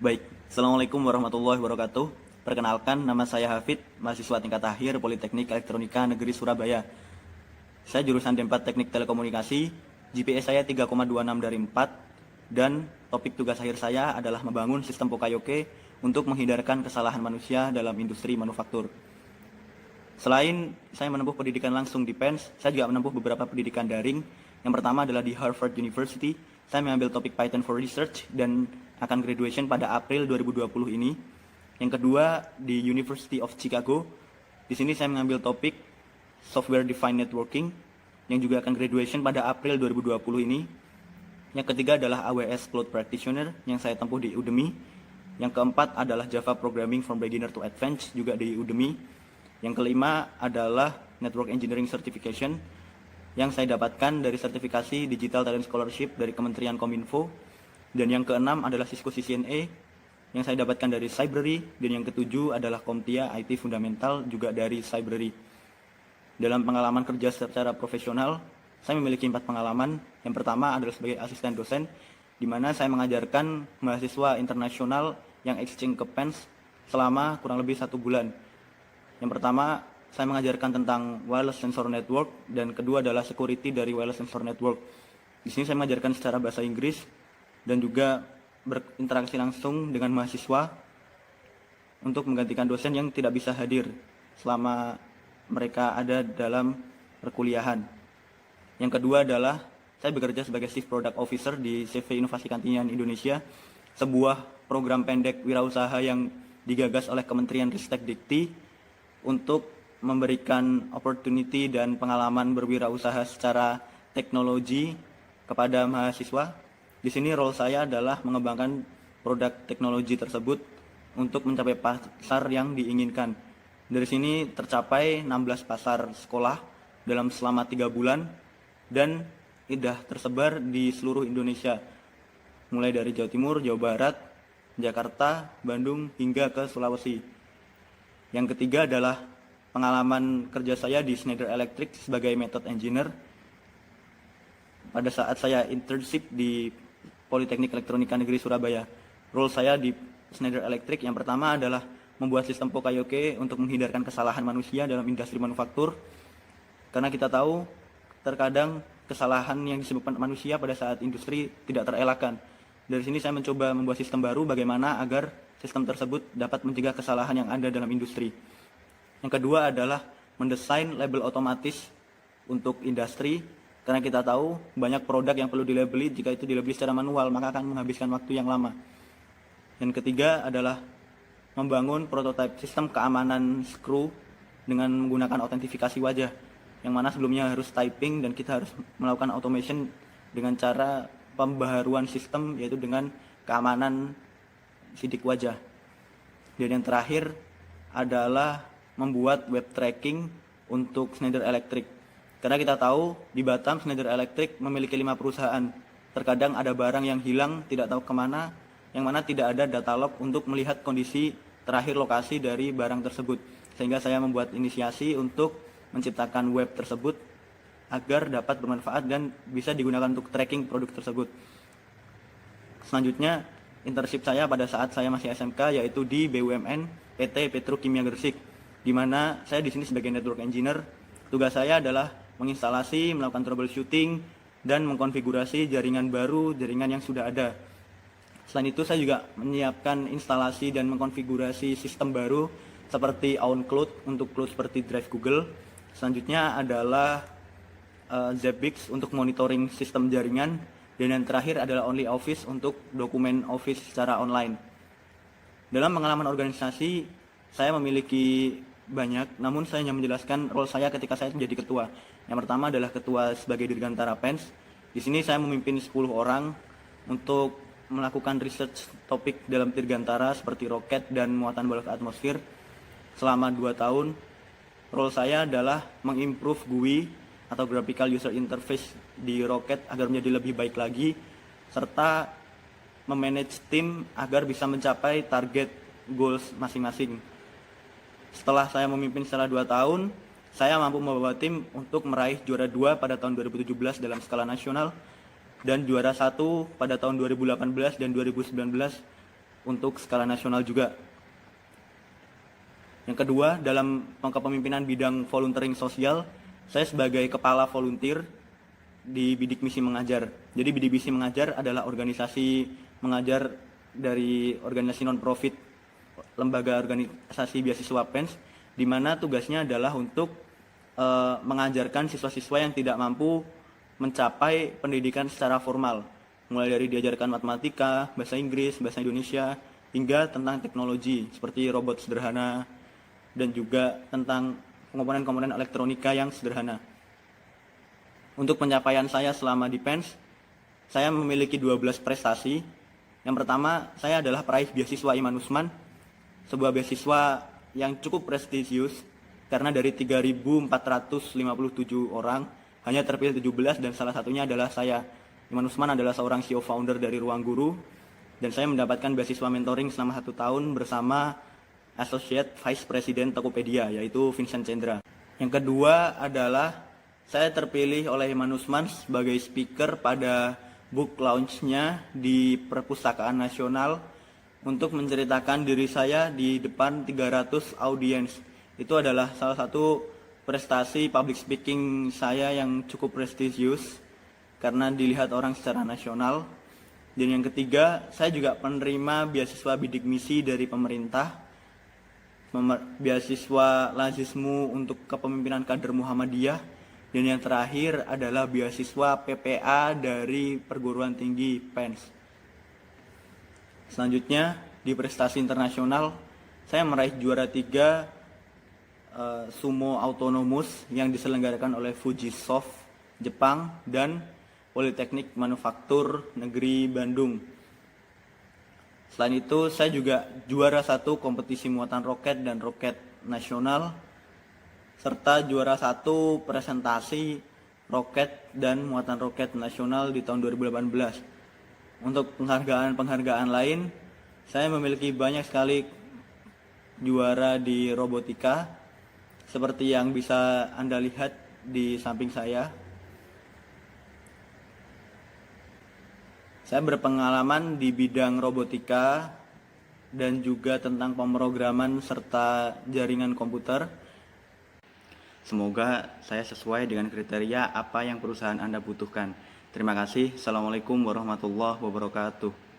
Baik, Assalamualaikum warahmatullahi wabarakatuh. Perkenalkan, nama saya Hafid, mahasiswa tingkat akhir Politeknik Elektronika Negeri Surabaya. Saya jurusan D4 Teknik Telekomunikasi, GPA saya 3,26 dari 4, dan topik tugas akhir saya adalah membangun sistem Pokayoke untuk menghindarkan kesalahan manusia dalam industri manufaktur. Selain saya menempuh pendidikan langsung di PENS, saya juga menempuh beberapa pendidikan daring. Yang pertama adalah di Harvard University. Saya mengambil topik Python for Research dan akan graduation pada April 2020 ini. Yang kedua di University of Chicago. Di sini saya mengambil topik Software Defined Networking yang juga akan graduation pada April 2020 ini. Yang ketiga adalah AWS Cloud Practitioner yang saya tempuh di Udemy. Yang keempat adalah Java Programming from Beginner to Advanced juga di Udemy. Yang kelima adalah Network Engineering Certification yang saya dapatkan dari sertifikasi Digital Talent Scholarship dari Kementerian Kominfo. Dan yang keenam adalah Cisco CCNA yang saya dapatkan dari Cybrary. Dan yang ketujuh adalah CompTIA IT Fundamental juga dari Cybrary. Dalam pengalaman kerja secara profesional, saya memiliki 4 pengalaman. Yang pertama adalah sebagai asisten dosen, di mana saya mengajarkan mahasiswa internasional yang exchange ke PENS selama kurang lebih 1 bulan. Yang pertama, saya mengajarkan tentang wireless sensor network, dan kedua adalah security dari wireless sensor network. Di sini saya mengajarkan secara bahasa Inggris dan juga berinteraksi langsung dengan mahasiswa untuk menggantikan dosen yang tidak bisa hadir selama mereka ada dalam perkuliahan. Yang kedua adalah saya bekerja sebagai Chief Product Officer di CV Inovasi Kantinian Indonesia, sebuah program pendek wirausaha yang digagas oleh Kementerian Ristek Dikti untuk memberikan opportunity dan pengalaman berwirausaha secara teknologi kepada mahasiswa. Di sini role saya adalah mengembangkan produk teknologi tersebut untuk mencapai pasar yang diinginkan. Dari sini tercapai 16 pasar sekolah dalam selama 3 bulan dan sudah tersebar di seluruh Indonesia, mulai dari Jawa Timur, Jawa Barat, Jakarta, Bandung, hingga ke Sulawesi. Yang ketiga adalah pengalaman kerja saya di Schneider Electric sebagai method engineer. Pada saat saya internship di Politeknik Elektronika Negeri Surabaya, role saya di Schneider Electric yang pertama adalah membuat sistem Pokayoke untuk menghindarkan kesalahan manusia dalam industri manufaktur. Karena kita tahu terkadang kesalahan yang disebabkan manusia pada saat industri tidak terelakkan. Dari sini saya mencoba membuat sistem baru bagaimana agar sistem tersebut dapat mencegah kesalahan yang ada dalam industri. Yang kedua adalah mendesain label otomatis untuk industri, karena kita tahu banyak produk yang perlu dilabeli, jika itu dilabeli secara manual maka akan menghabiskan waktu yang lama. Yang ketiga adalah membangun prototipe sistem keamanan screw dengan menggunakan autentifikasi wajah, yang mana sebelumnya harus typing dan kita harus melakukan automation dengan cara pembaharuan sistem, yaitu dengan keamanan sidik wajah. Dan yang terakhir adalah membuat web tracking untuk Schneider Electric. Karena kita tahu di Batam Schneider Electric memiliki 5 perusahaan. Terkadang ada barang yang hilang tidak tahu kemana, yang mana tidak ada data log untuk melihat kondisi terakhir lokasi dari barang tersebut. Sehingga saya membuat inisiasi untuk menciptakan web tersebut agar dapat bermanfaat dan bisa digunakan untuk tracking produk tersebut. Selanjutnya, internship saya pada saat saya masih SMK yaitu di BUMN PT Petrokimia Gresik, di mana saya di sini sebagai network engineer. Tugas saya adalah menginstalasi, melakukan troubleshooting, dan mengkonfigurasi jaringan baru, jaringan yang sudah ada. Selain itu saya juga menyiapkan instalasi dan mengkonfigurasi sistem baru seperti OnCloud untuk cloud seperti Drive Google. Selanjutnya adalah Zabbix untuk monitoring sistem jaringan. Dan yang terakhir adalah OnlyOffice untuk dokumen Office secara online. Dalam pengalaman organisasi, saya memiliki banyak, namun saya hanya menjelaskan role saya ketika saya menjadi ketua. Yang pertama adalah ketua sebagai Dirgantara PENS. Di sini saya memimpin 10 orang untuk melakukan research topik dalam Dirgantara seperti roket dan muatan bawah atmosfer selama 2 tahun. Role saya adalah mengimprove GUI atau Graphical User Interface di roket agar menjadi lebih baik lagi, serta memanage tim agar bisa mencapai target goals masing-masing. Setelah saya memimpin setelah 2 tahun, saya mampu membawa tim untuk meraih juara 2 pada tahun 2017 dalam skala nasional dan juara 1 pada tahun 2018 dan 2019 untuk skala nasional juga. Yang kedua, dalam kepemimpinan bidang volunteering sosial, saya sebagai kepala volunteer di Bidik Misi Mengajar. Jadi Bidik Misi Mengajar adalah organisasi mengajar dari organisasi non-profit, lembaga organisasi beasiswa PENS, di mana tugasnya adalah untuk mengajarkan siswa-siswa yang tidak mampu mencapai pendidikan secara formal, mulai dari diajarkan matematika, bahasa Inggris, bahasa Indonesia, hingga tentang teknologi seperti robot sederhana, dan juga tentang komponen-komponen elektronika yang sederhana. Untuk pencapaian saya selama di PENS, saya memiliki 12 prestasi. Yang pertama, saya adalah peraih beasiswa Iman Usman, sebuah beasiswa yang cukup prestisius karena dari 3.457 orang hanya terpilih 17 dan salah satunya adalah saya. Iman Usman adalah seorang CEO founder dari Ruang Guru dan saya mendapatkan beasiswa mentoring selama 1 tahun bersama Associate Vice President Tokopedia, yaitu Vincent Chandra. Yang kedua adalah saya terpilih oleh Iman Usman sebagai speaker pada book launch-nya di Perpustakaan Nasional untuk menceritakan diri saya di depan 300 audiens. Itu adalah salah satu prestasi public speaking saya yang cukup prestisius karena dilihat orang secara nasional. Dan yang ketiga, saya juga penerima beasiswa bidik misi dari pemerintah, beasiswa Lazismu untuk kepemimpinan kader Muhammadiyah, dan yang terakhir adalah beasiswa PPA dari perguruan tinggi PENS. Selanjutnya, di prestasi internasional, saya meraih juara 3 Sumo Autonomous yang diselenggarakan oleh Fujisoft Jepang dan Politeknik Manufaktur Negeri Bandung. Selain itu, saya juga juara 1 kompetisi muatan roket dan roket nasional, serta juara 1 presentasi roket dan muatan roket nasional di tahun 2018. Untuk penghargaan lain, saya memiliki banyak sekali juara di robotika, seperti yang bisa Anda lihat di samping saya. Saya berpengalaman di bidang robotika dan juga tentang pemrograman serta jaringan komputer. Semoga saya sesuai dengan kriteria apa yang perusahaan Anda butuhkan. Terima kasih. Assalamualaikum warahmatullahi wabarakatuh.